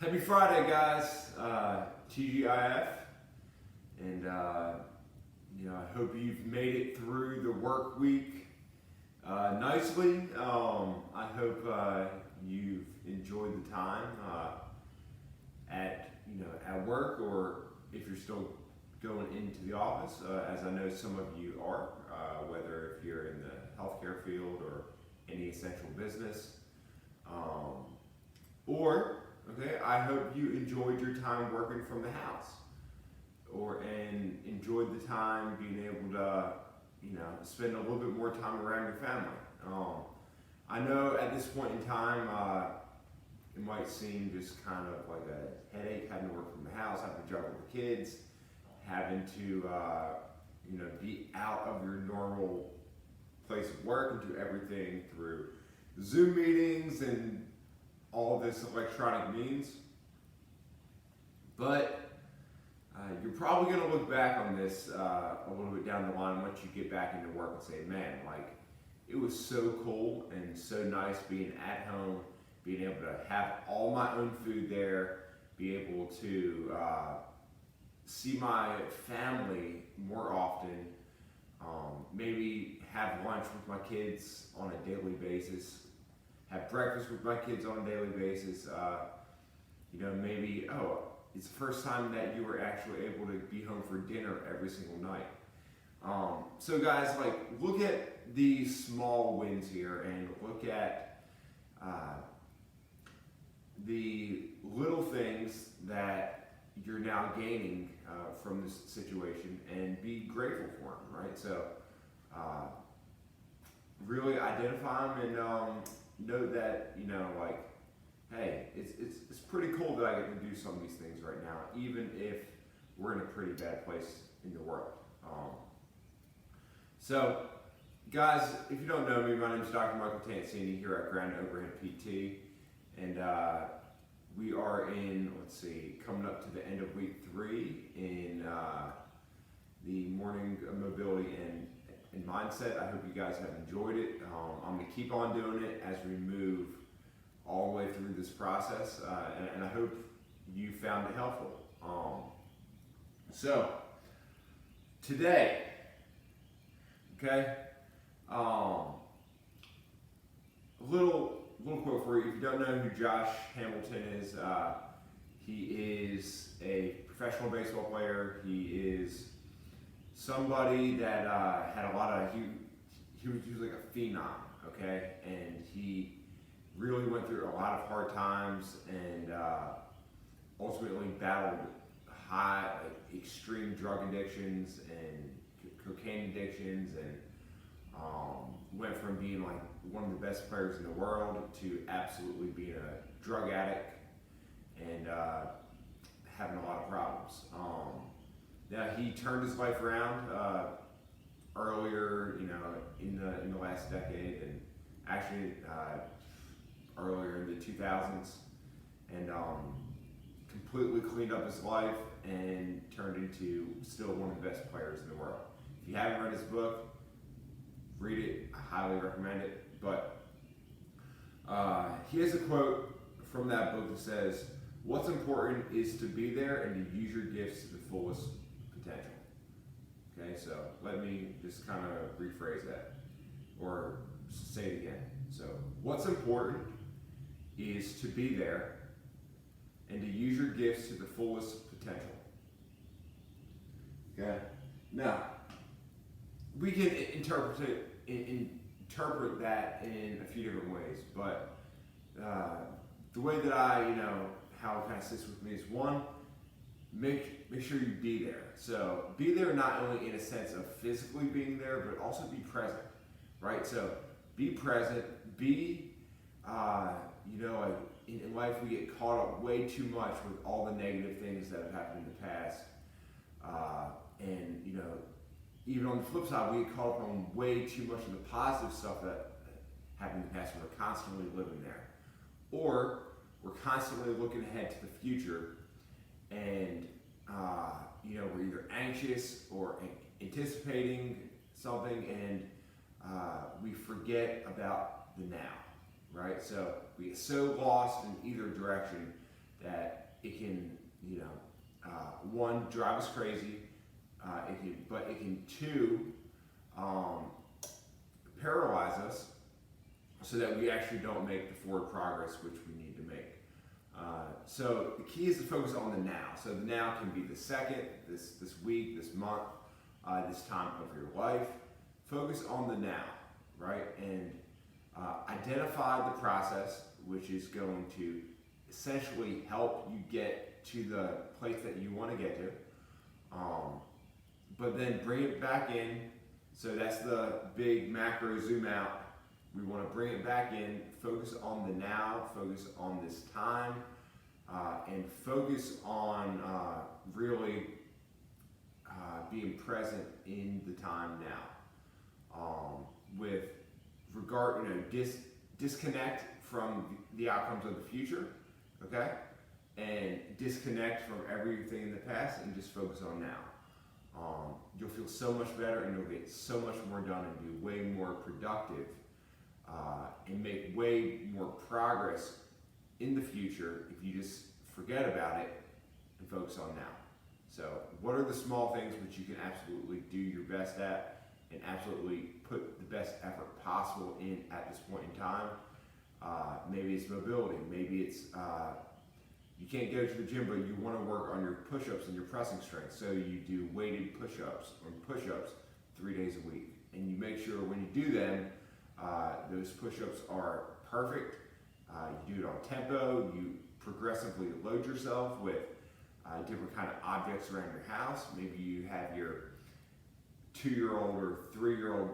Happy Friday, guys. TGIF, and I hope you've made it through the work week nicely. I hope you've enjoyed the time at work, or if you're still going into the office, as I know some of you are, whether if you're in the healthcare field or any essential business, I hope you enjoyed your time working from the house, and enjoyed the time being able to, spend a little bit more time around your family. I know at this point in time, it might seem just kind of like a headache having to work from the house, having to juggle the kids, having to, be out of your normal place of work and do everything through Zoom meetings and all this electronic means. But you're probably going to look back on this a little bit down the line once you get back into work and say, man, it was so cool and so nice being at home, being able to have all my own food there, be able to see my family more often, maybe have lunch with my kids on a daily basis, have breakfast with my kids on a daily basis, maybe, it's the first time that you were actually able to be home for dinner every single night. So guys, look at these small wins here and look at the little things that you're now gaining from this situation and be grateful for them, right? So really identify them and know that, hey, it's pretty cool that I get to do some of these things right now, even if we're in a pretty bad place in the world. So, guys, if you don't know me, my name is Dr. Michael Tancini here at Grand Overhead PT, and we are coming up to the end of week 3 in the morning mobility and mindset. I hope you guys have enjoyed it. I'm going to keep on doing it as we move all the way through this process, and I hope you found it helpful. So today, a little quote for you. If you don't know who Josh Hamilton is, he is a professional baseball player. He is somebody that had a lot of, he was like a phenom, and he really went through a lot of hard times and ultimately battled extreme drug addictions and cocaine addictions, and went from being one of the best players in the world to absolutely being a drug addict and having a lot of problems. He turned his life around earlier, in the last decade, and actually earlier in the 2000s, and completely cleaned up his life and turned into still one of the best players in the world. If you haven't read his book, read it. I highly recommend it. But he has a quote from that book that says, "What's important is to be there and to use your gifts to the fullest potential." Okay, so let me just kind of rephrase that, or say it again. So, what's important is to be there and to use your gifts to the fullest potential. Okay? Now, we can interpret that in a few different ways, but the way that how it kind of sits with me is, one, make sure you be there. So be there not only in a sense of physically being there, but also be present, right? So be present, be, in life we get caught up way too much with all the negative things that have happened in the past. And, even on the flip side, we get caught up on way too much of the positive stuff that happened in the past, and we're constantly living there. Or we're constantly looking ahead to the future, and we're either anxious or anticipating something, and we forget about the now, right? So we get so lost in either direction that it can, one, drive us crazy, but it can two, paralyze us so that we actually don't make the forward progress which we need to make. So the key is to focus on the now. So the now can be the second, this week, this month, this time of your life. Focus on the now, right? And identify the process which is going to essentially help you get to the place that you want to get to. But then bring it back in. So that's the big macro zoom out. We want to bring it back in, focus on the now, focus on this time, and focus on really being present in the time now. With regard, disconnect from the outcomes of the future, okay? And disconnect from everything in the past and just focus on now. You'll feel so much better and you'll get so much more done and be way more productive and make way more progress in the future if you just forget about it and focus on now. So what are the small things which you can absolutely do your best at and absolutely put the best effort possible in at this point in time? Maybe it's mobility, maybe it's you can't go to the gym, but you want to work on your push-ups and your pressing strength. So you do weighted push-ups or push-ups 3 days a week. And you make sure when you do them, those push-ups are perfect. You do it on tempo. You progressively load yourself with different kind of objects around your house. Maybe you have your 2-year-old or 3-year-old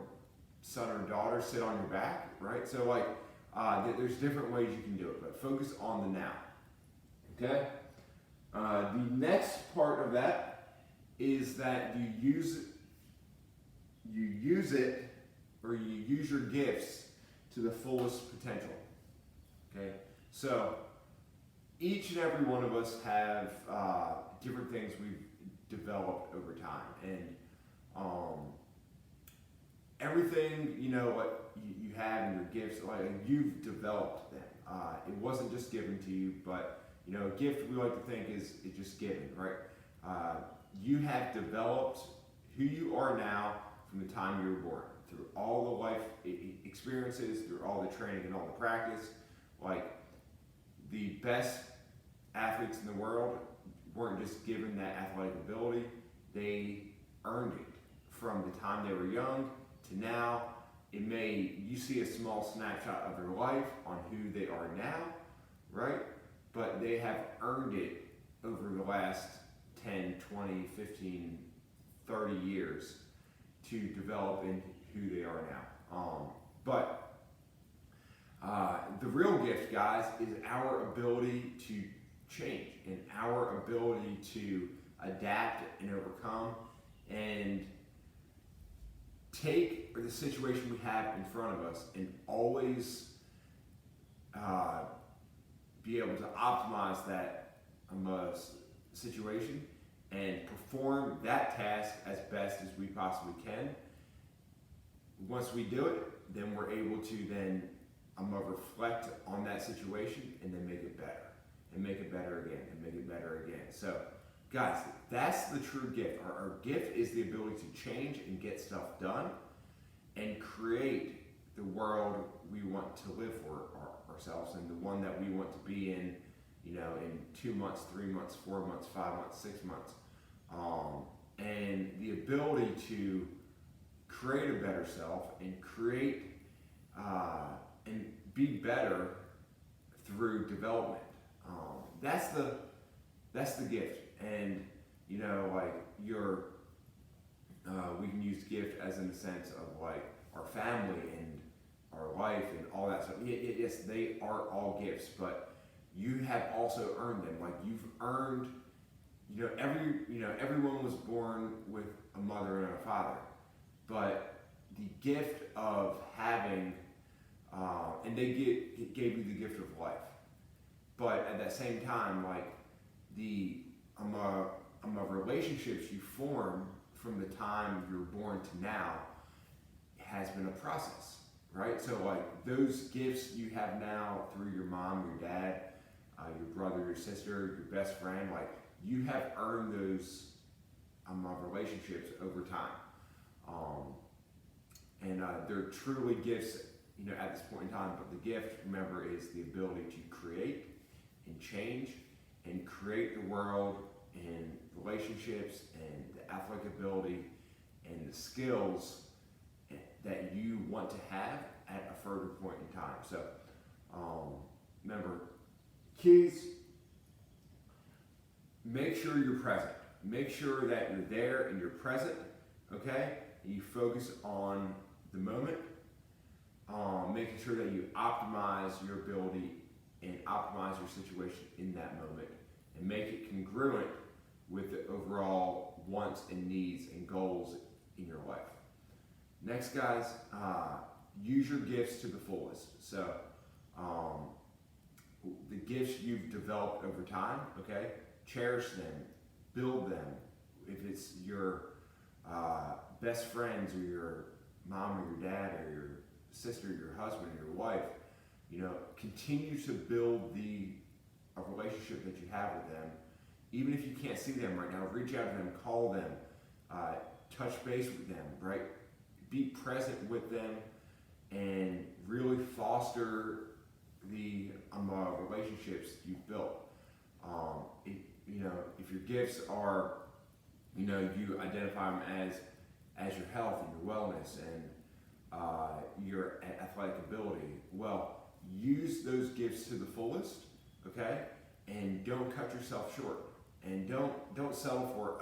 son or daughter sit on your back, right? So there's different ways you can do it, but focus on the now. Okay. The next part of that is that you use it, or you use your gifts to the fullest potential. Okay. So each and every one of us have different things we've developed over time, and everything what you have in your gifts, you've developed them. It wasn't just given to you, but a gift we like to think is just given, right? You have developed who you are now from the time you were born, through all the life experiences, through all the training and all the practice. Like the best athletes in the world weren't just given that athletic ability, they earned it from the time they were young to now. You see a small snapshot of their life on who they are now, right? But they have earned it over the last 10, 20, 15, 30 years to develop in who they are now. But the real gift, guys, is our ability to change and our ability to adapt and overcome and take the situation we have in front of us and always be able to optimize that situation and perform that task as best as we possibly can. Once we do it, then we're able to then reflect on that situation and then make it better and make it better again and make it better again. So guys, that's the true gift. Our gift is the ability to change and get stuff done and create the world we want to live for ourselves and the one that we want to be in, in 2 months, 3 months, 4 months, 5 months, 6 months. And the ability to create a better self and create and be better through development. That's the gift. And we can use gift as in the sense of our family and our life and all that stuff. Yes, they are all gifts, but you have also earned them. You've earned, everyone was born with a mother and a father, but the gift of having, and they gave you the gift of life. But at that same time, the relationships you form from the time you're born to now has been a process, right? So those gifts you have now through your mom, your dad, your brother, your sister, your best friend. Like, you have earned those relationships over time. And they're truly gifts, at this point in time. But the gift, remember, is the ability to create and change and create the world and relationships and the athletic ability and the skills that you want to have at a further point in time. So, remember, keys, make sure you're present. Make sure that you're there and you're present, okay? You focus on the moment, making sure that you optimize your ability and optimize your situation in that moment and make it congruent with the overall wants and needs and goals in your life. Next, guys, use your gifts to the fullest. So, the gifts you've developed over time, okay? Cherish them, build them. If it's your best friends or your mom or your dad or your sister, your husband, or your wife, continue to build a relationship that you have with them. Even if you can't see them right now, reach out to them, call them, touch base with them, right? Be present with them and really foster the relationships you've built. If your gifts are, you identify them as your health and your wellness and your athletic ability, well, use those gifts to the fullest, okay? And don't cut yourself short. And don't settle for,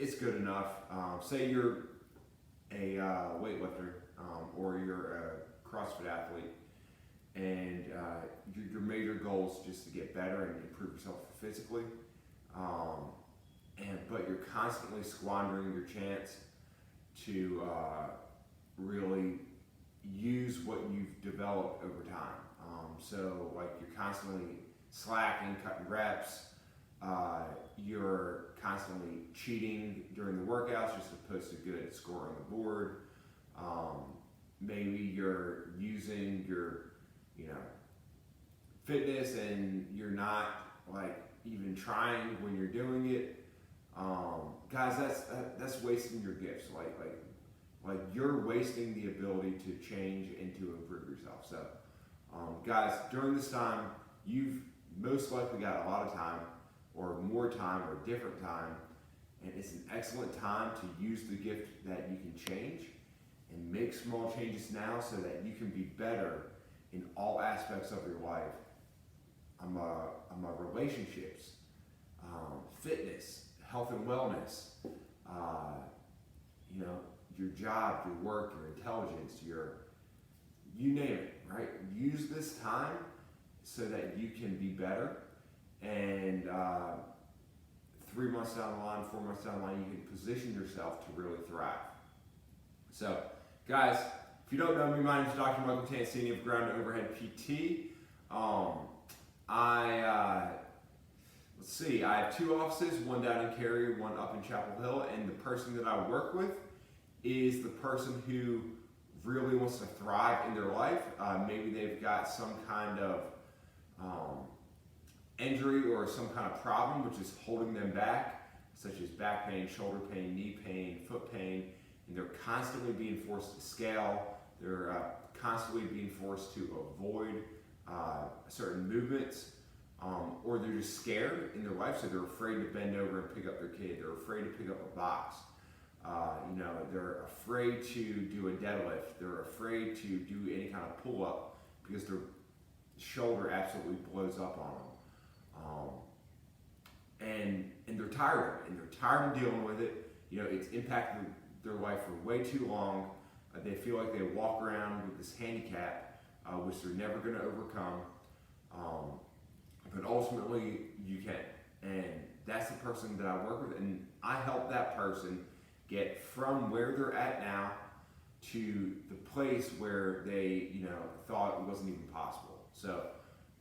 it's good enough. Say you're a weightlifter or you're a CrossFit athlete, and your major goal is just to get better and improve yourself physically, but you're constantly squandering your chance to really use what you've developed over time. So like you're constantly slacking, cutting reps, you're constantly cheating during the workouts just to post a good score on the board. Maybe you're using your, fitness and you're not like even trying when you're doing it. Guys, that's wasting your gifts. Like you're wasting the ability to change and to improve yourself. So, guys, during this time, you've most likely got a lot of time or more time or different time, and it's an excellent time to use the gift that you can change and make small changes now so that you can be better in all aspects of your life. Relationships, fitness, health and wellness, your job, your work, your intelligence, you name it, right? Use this time so that you can be better, and 3 months down the line, 4 months down the line, you can position yourself to really thrive. So, guys, if you don't know me, my name is Dr. Michael Tancini of Ground to Overhead PT. I have 2 offices, one down in Cary, one up in Chapel Hill, and the person that I work with is the person who really wants to thrive in their life. Maybe they've got some kind of injury or some kind of problem which is holding them back, such as back pain, shoulder pain, knee pain, foot pain, and they're constantly being forced to scale. They're constantly being forced to avoid certain movements, or they're just scared in their life, so they're afraid to bend over and pick up their kid. They're afraid to pick up a box. They're afraid to do a deadlift. They're afraid to do any kind of pull-up because their shoulder absolutely blows up on them. And they're tired of it, and they're tired of dealing with it. It's impacted their life for way too long. They feel like they walk around with this handicap, which they're never going to overcome. But ultimately, you can. And that's the person that I work with. And I help that person get from where they're at now to the place where they, thought it wasn't even possible. So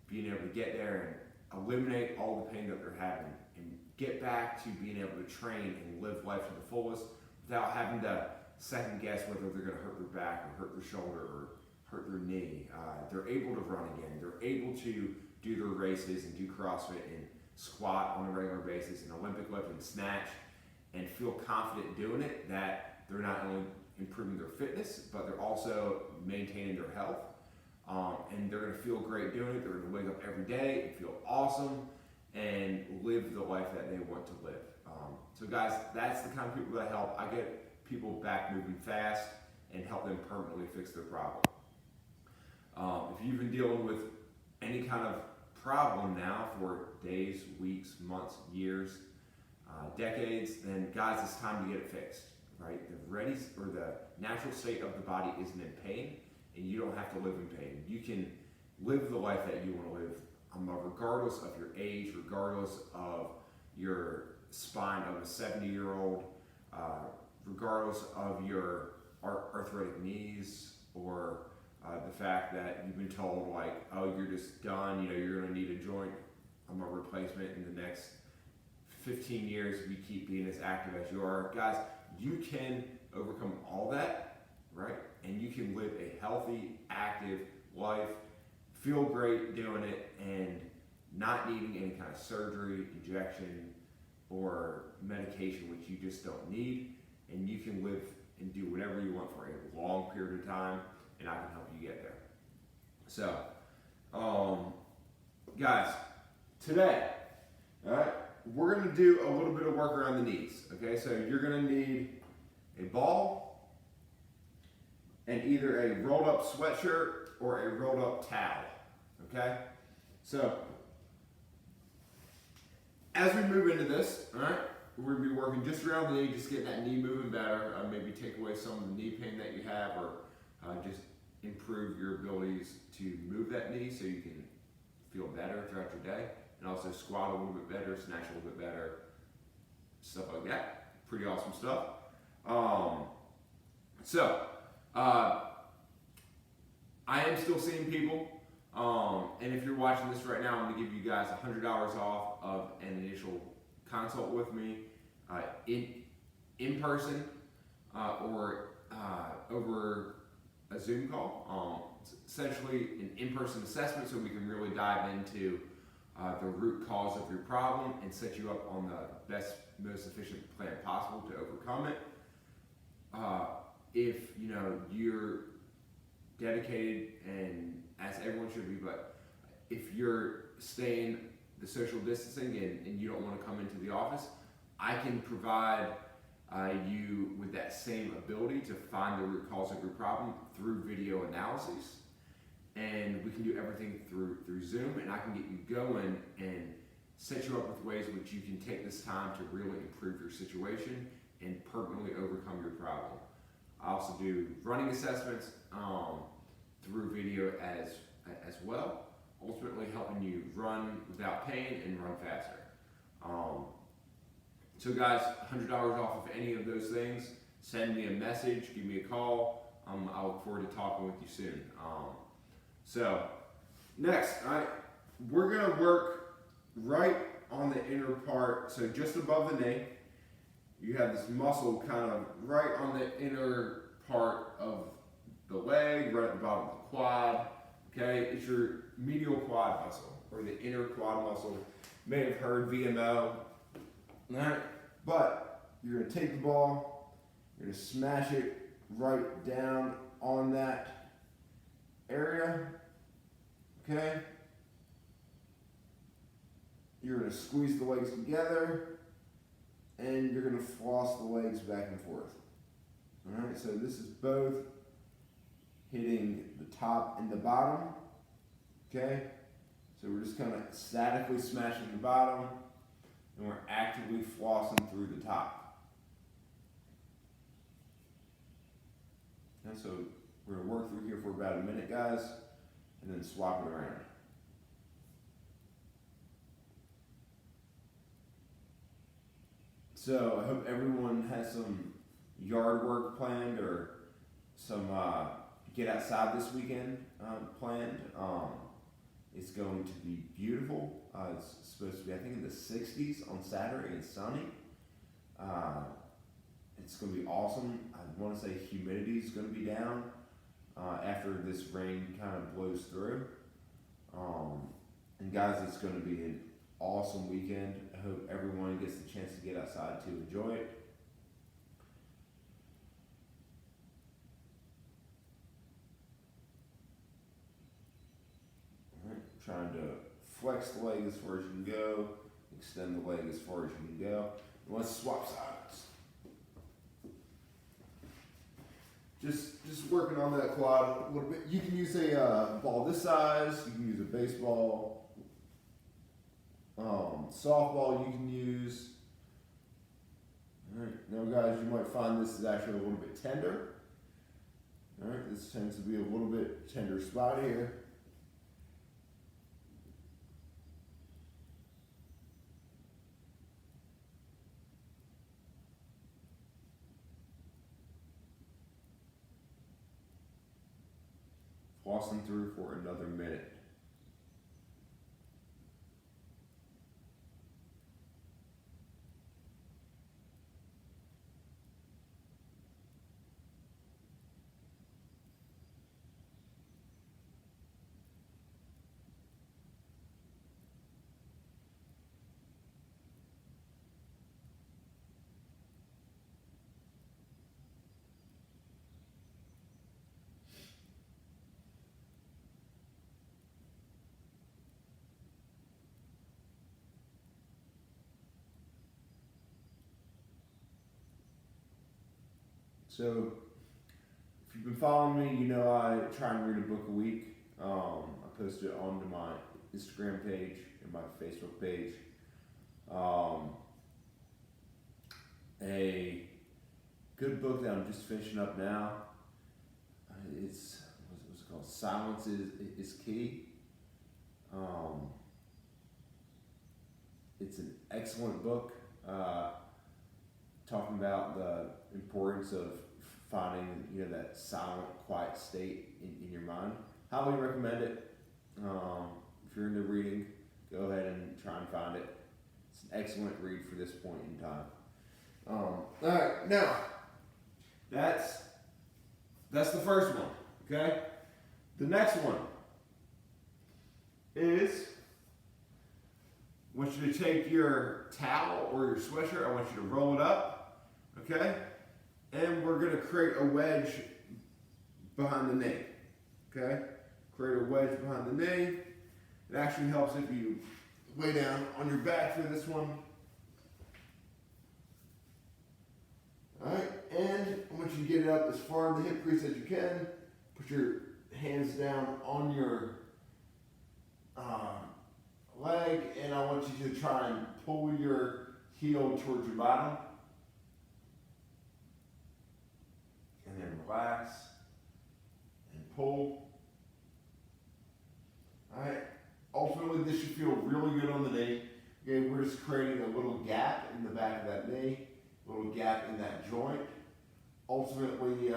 being able to get there and eliminate all the pain that they're having and get back to being able to train and live life to the fullest without having to second guess whether they're going to hurt their back or hurt their shoulder or hurt their knee, they're able to run again. They're able to do their races and do CrossFit and squat on a regular basis and Olympic lift and snatch and feel confident doing it, that they're not only improving their fitness, but they're also maintaining their health. And they're gonna feel great doing it. They're gonna wake up every day and feel awesome and live the life that they want to live. So guys, that's the kind of people that I help. I get people back moving fast and help them permanently fix their problem. If you've been dealing with any kind of problem now for days, weeks, months, years, decades, then guys, it's time to get it fixed, right? The natural state of the body isn't in pain, and you don't have to live in pain. You can live the life that you want to live, regardless of your age, regardless of your spine of a 70-year-old, regardless of your arthritic knees, or the fact that you've been told, like, oh, you're just done, you're going to need a joint replacement in the next 15 years if you keep being as active as you are. Guys, you can overcome all that, right? And you can live a healthy, active life, feel great doing it, and not needing any kind of surgery, injection, or medication, which you just don't need. And you can live and do whatever you want for a long period of time, and I can help you get there. So, guys, today, all right, we're gonna do a little bit of work around the knees, okay? So you're gonna need a ball and either a rolled up sweatshirt or a rolled up towel, okay? So, as we move into this, all right, we're gonna be working just around the knee, just getting that knee moving better, maybe take away some of the knee pain that you have, or just improve your abilities to move that knee so you can feel better throughout your day, and also squat a little bit better, snatch a little bit better, stuff like that. Pretty awesome stuff. I am still seeing people, and if you're watching this right now, I'm gonna give you guys $100 off of an initial consult with me, in person, or over a Zoom call. It's essentially an in-person assessment so we can really dive into the root cause of your problem and set you up on the best, most efficient plan possible to overcome it. If you're dedicated, and as everyone should be, but if you're staying the social distancing and you don't want to come into the office, I can provide you with that same ability to find the root cause of your problem through video analysis. And we can do everything through Zoom, and I can get you going and set you up with ways which you can take this time to really improve your situation and permanently overcome your problem. I also do running assessments through video as well, ultimately helping you run without pain and run faster. So guys, $100 off of any of those things. Send me a message, give me a call. I look forward to talking with you soon. So next, all right, we're gonna work right on the inner part. So just above the knee, you have this muscle kind of right on the inner part of the leg, right at the bottom of the quad. Okay, it's your medial quad muscle, or the inner quad muscle. You may have heard VMO. All right, but you're gonna take the ball, you're gonna smash it right down on that area. Okay, you're gonna squeeze the legs together, and you're gonna floss the legs back and forth. All right, so this is both hitting the top and the bottom. Okay, so we're just kind of statically smashing the bottom, and we're actively flossing through the top. And so we're gonna work through here for about a minute, guys, and then swap it around. So I hope everyone has some yard work planned, or some get outside this weekend planned. It's going to be beautiful. It's supposed to be, I think, in the 60s on Saturday and sunny. It's going to be awesome. I want to say humidity is going to be down. after this rain kind of blows through. And guys, it's going to be an awesome weekend. I hope everyone gets the chance to get outside to enjoy it. All right, trying to flex the leg as far as you can go, extend the leg as far as you can go. And let's swap sides. Just working on that quad a little bit. You can use a ball this size. You can use a baseball. Softball you can use. All right, now guys, you might find this is actually a little bit tender. All right, this tends to be a little bit tender spot here. Flossing through for another minute. So, if you've been following me, you know I try and read a book a week. I post it onto my Instagram page and my Facebook page. A good book that I'm just finishing up now. It's what's it called? Silence is Key. It's an excellent book. Talking about the importance of finding, that silent, quiet state in your mind. Highly recommend it. If you're into reading, go ahead and try and find it. It's an excellent read for this point in time. All right, now that's the first one. Okay, the next one is I want you to take your towel or your sweatshirt. I want you to roll it up. Okay. And we're going to create a wedge behind the knee. Okay? Create a wedge behind the knee. It actually helps if you lay down on your back for this one. Alright, and I want you to get it up as far in the hip crease as you can. Put your hands down on your leg, and I want you to try and pull your heel towards your bottom. And then relax and pull. Alright, ultimately this should feel really good on the knee. Okay, we're just creating a little gap in the back of that knee, a little gap in that joint. Ultimately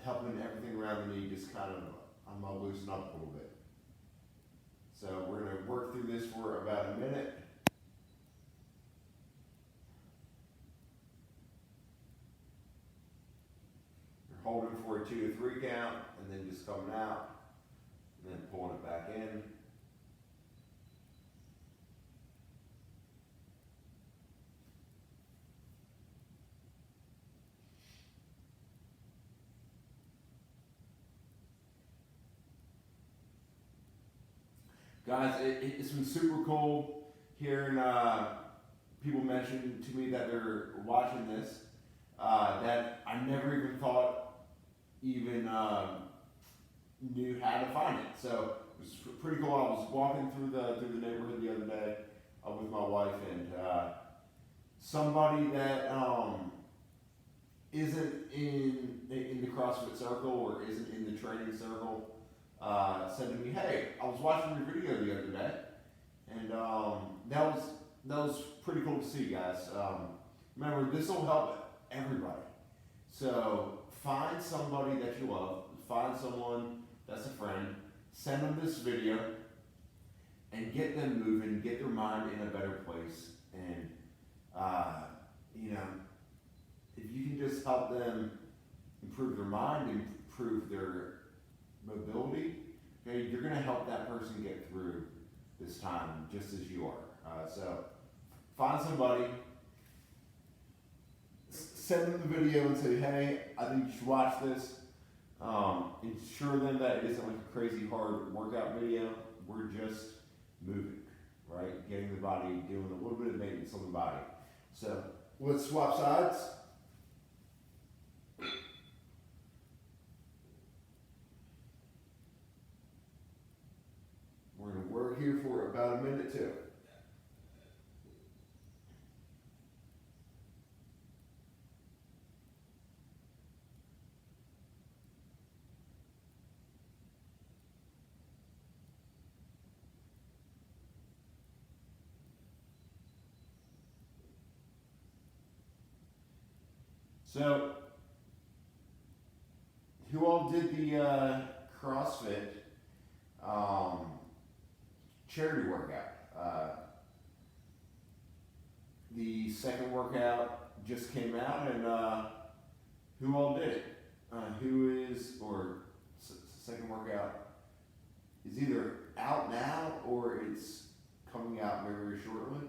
helping everything around the knee just kind of loosen up a little bit. So we're going to work through this for about a minute. Holding for a 2 to 3 count, and then just coming out, and then pulling it back in. Guys, it's been super cool hearing people mention to me that they're watching this, that I never even thought even knew how to find it. So it was pretty cool. I was walking through the neighborhood the other day with my wife, and somebody that isn't in the CrossFit circle or isn't in the training circle said to me, "Hey, I was watching your video the other day, and that was pretty cool to see, guys. Remember, this will help everybody. So find somebody that you love, find someone that's a friend, send them this video, and get them moving, get their mind in a better place. And, if you can just help them improve their mind, improve their mobility, okay, you're going to help that person get through this time just as you are. So find somebody, send them the video and say, hey, I think you should watch this. Ensure them that it isn't like a crazy hard workout video. We're just moving, right? Getting the body, doing a little bit of maintenance on the body. So let's swap sides. We're going to work here for about a minute too. So, who all did the CrossFit charity workout? The second workout just came out, and who all did it? Second workout is either out now or it's coming out very, very shortly.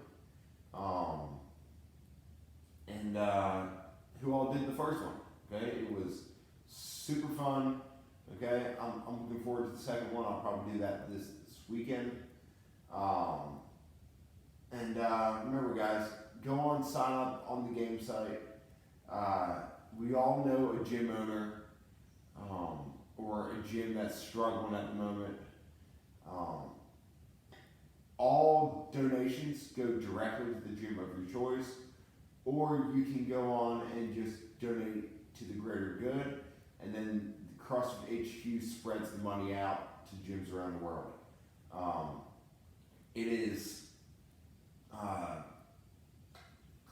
Who all did the first one? Okay, it was super fun. Okay, I'm looking forward to the second one. I'll probably do that this weekend. Remember, guys, go on, sign up on the game site. We all know a gym owner or a gym that's struggling at the moment. All donations go directly to the gym of your choice, or you can go on and just donate to the greater good, and then CrossFit HQ spreads the money out to gyms around the world.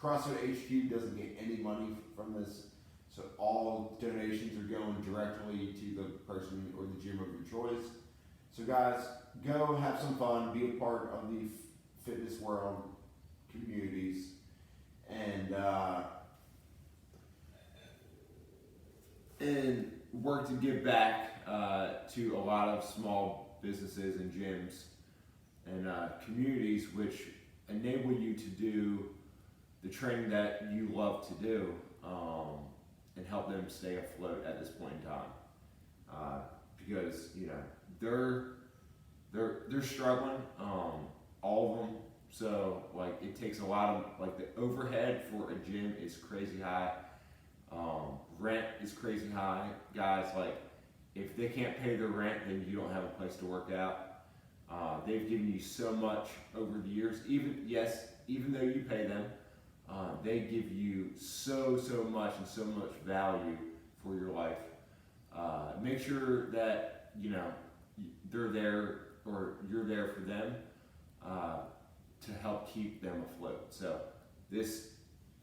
CrossFit HQ doesn't get any money from this, so all donations are going directly to the person or the gym of your choice. So guys, go have some fun, be a part of the fitness world communities, and work to give back to a lot of small businesses and gyms and communities which enable you to do the training that you love to do, and help them stay afloat at this point in time. Because they're struggling, all of them. So it takes a lot of the overhead for a gym is crazy high. Rent is crazy high, guys. If they can't pay their rent, then you don't have a place to work out. They've given you so much over the years. Even though you pay them, they give you so much and so much value for your life. Make sure that they're there, or you're there for them, to help keep them afloat. So this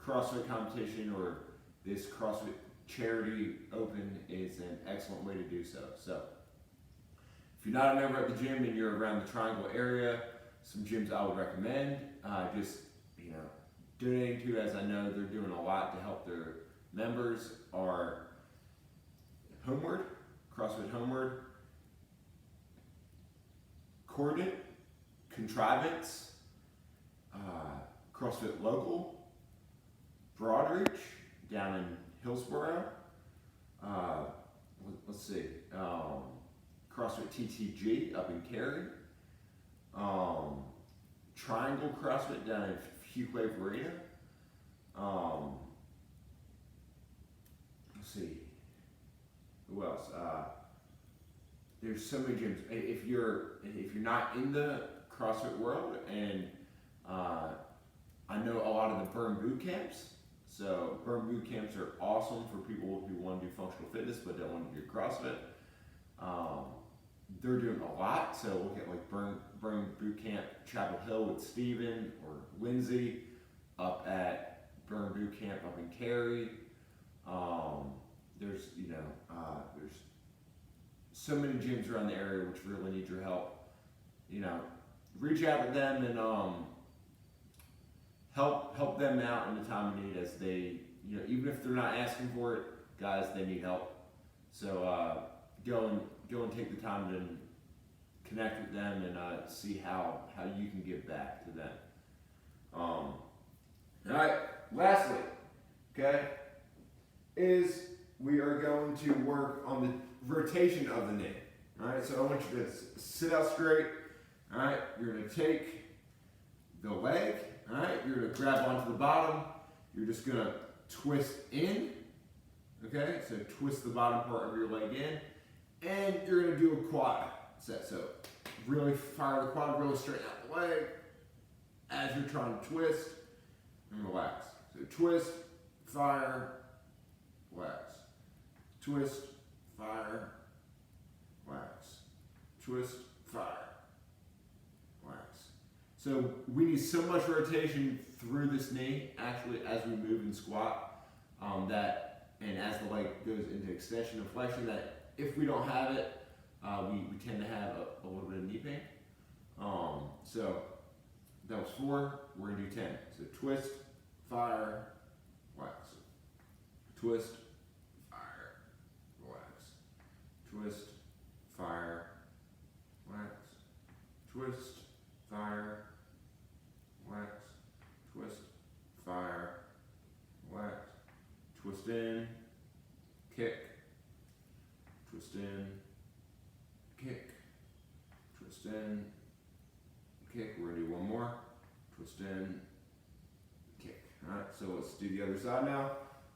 CrossFit competition or this CrossFit Charity Open is an excellent way to do so. So if you're not a member at the gym and you're around the Triangle area, some gyms I would recommend just donating to, as I know they're doing a lot to help their members, are Homeward, CrossFit Homeward, Coordinate, Contrivance, CrossFit Local, Broadreach down in Hillsborough, let's see, CrossFit TTG up in Cary, Triangle CrossFit down in Fuquay Varina. Let's see, who else? There's so many gyms. If you're not in the CrossFit world, and I know a lot of the burn boot camps. So burn boot camps are awesome for people who want to do functional fitness but don't want to do CrossFit. They're doing a lot. So look at burn boot camp Chapel Hill with Steven or Lindsay, up at burn boot camp up in Cary. There's so many gyms around the area which really need your help. Reach out to them and help them out in the time of need, as they, even if they're not asking for it, guys, they need help. So go go and take the time to connect with them and see how you can give back to them. All right, lastly, okay, is we are going to work on the rotation of the knee. All right, so I want you to sit out straight. All right, you're going to take the leg. All right, you're going to grab onto the bottom. You're just going to twist in. Okay, so twist the bottom part of your leg in, and you're going to do a quad set. So really fire the quad, really straighten out the leg as you're trying to twist and relax. So twist, fire, relax. Twist, fire, relax. Twist, fire, relax. So we need so much rotation through this knee, actually, as we move and squat, and as the leg goes into extension and flexion, that if we don't have it, we tend to have a little bit of knee pain. So that was 4. We're gonna do 10. So twist, fire, relax. Twist, fire, relax. Twist, fire, relax. Twist, fire, relax. Twist, fire, relax. Twist in, kick. Twist in, kick. Twist in, kick. We're gonna do one more. Twist in, kick. All right, so let's do the other side now.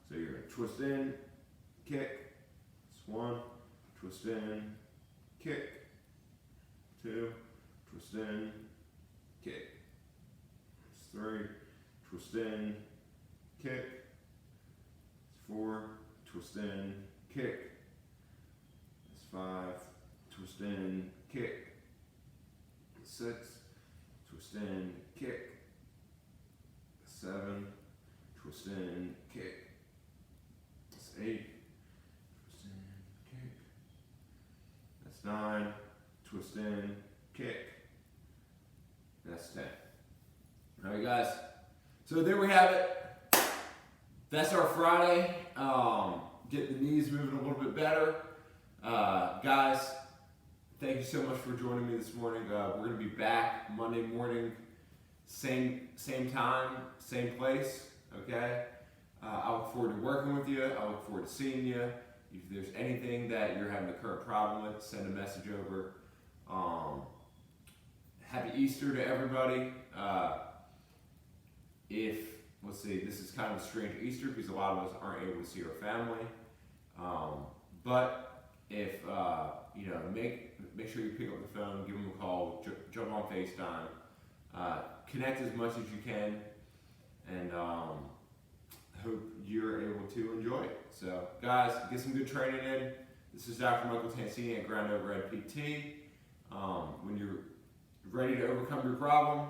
So you're gonna twist in, kick. That's 1. Twist in, kick. 2. Twist in, kick. That's 3. Twist in, kick. That's 4. Twist in, kick. That's 5. Twist in, kick. That's 6. Twist in, kick. That's 7. Twist in, kick. That's 8. Twist in, kick. That's 9. Twist in, kick. That's 10. All right, guys. So there we have it. That's our Friday. Get the knees moving a little bit better. Guys, thank you so much for joining me this morning. We're going to be back Monday morning, same time, same place, okay? I look forward to working with you. I look forward to seeing you. If there's anything that you're having a current problem with, send a message over. Happy Easter to everybody. Let's see, this is kind of a strange Easter because a lot of us aren't able to see our family. But if, make sure you pick up the phone, give them a call, jump on FaceTime, connect as much as you can, and hope you're able to enjoy it. So, guys, get some good training in. This is Dr. Michael Tancini at Ground Overhead PT. When you're ready to overcome your problem,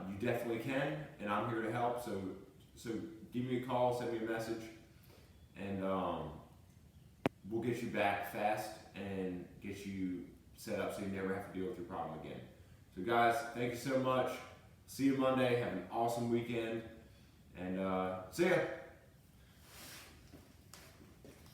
you definitely can, and I'm here to help. So give me a call, send me a message, and we'll get you back fast and get you set up so you never have to deal with your problem again. So guys, thank you so much. See you Monday. Have an awesome weekend, and see ya.